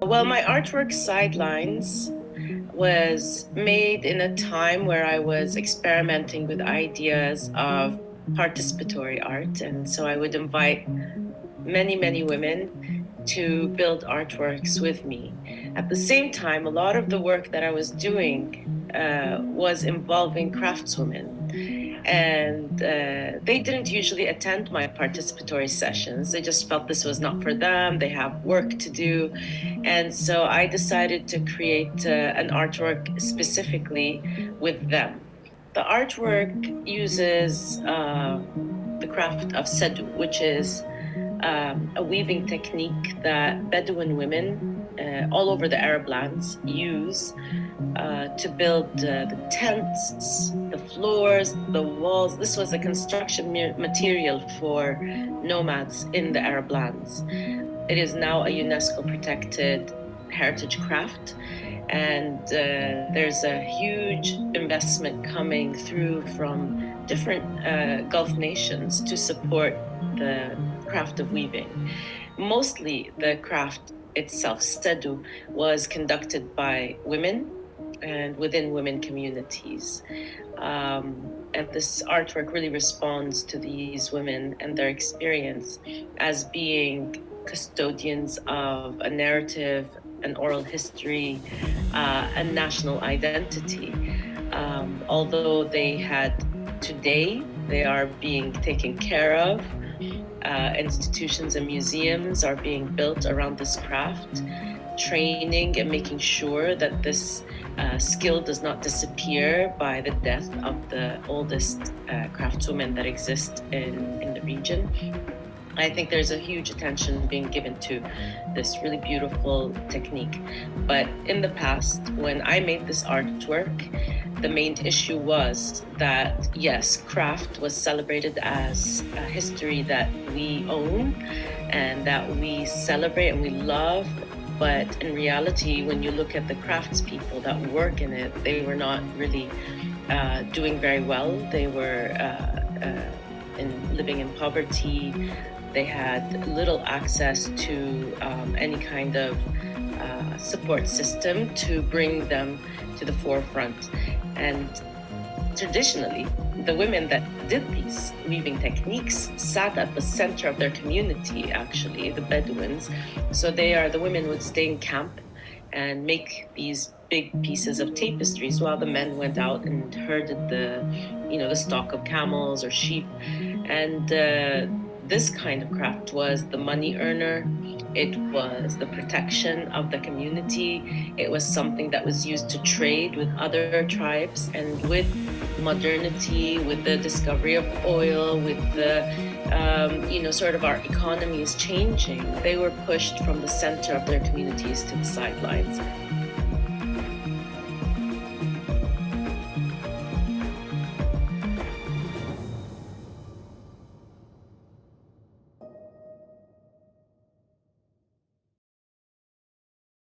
Well, my artwork Sidelines was made in a time where I was experimenting with ideas of participatory art. And so I would invite many, many women to build artworks with me. At the same time, a lot of the work that I was doing was involving craftswomen. And they didn't usually attend my participatory sessions. They just felt this was not for them. They have work to do. And so I decided to create an artwork specifically with them. The artwork uses the craft of sedu, which is a weaving technique that Bedouin women all over the Arab lands use to build the tents, the floors, the walls. This was a construction material for nomads in the Arab lands. It is now a UNESCO protected heritage craft. And there's a huge investment coming through from different Gulf nations to support the craft of weaving. Mostly the craft itself, sedu, was conducted by women and within women communities. And this artwork really responds to these women and their experience as being custodians of a narrative, an oral history, a national identity. Although they had today, they are being taken care of. Institutions and museums are being built around this craft, training and making sure that this skill does not disappear by the death of the oldest craftswomen that exist in the region. I think there's a huge attention being given to this really beautiful technique. But in the past, when I made this artwork, the main issue was that, yes, craft was celebrated as a history that we own and that we celebrate and we love. But in reality, when you look at the craftspeople that work in it, they were not really doing very well. They were living in poverty. They had little access to any kind of support system to bring them to the forefront. And traditionally, the women that did these weaving techniques sat at the center of their community, actually, the Bedouins. So the women would stay in camp and make these big pieces of tapestries while the men went out and herded the stock of camels or sheep. And this kind of craft was the money earner. It was the protection of the community. It was something that was used to trade with other tribes. And with modernity, with the discovery of oil, with the, sort of our economy is changing, they were pushed from the center of their communities to the sidelines.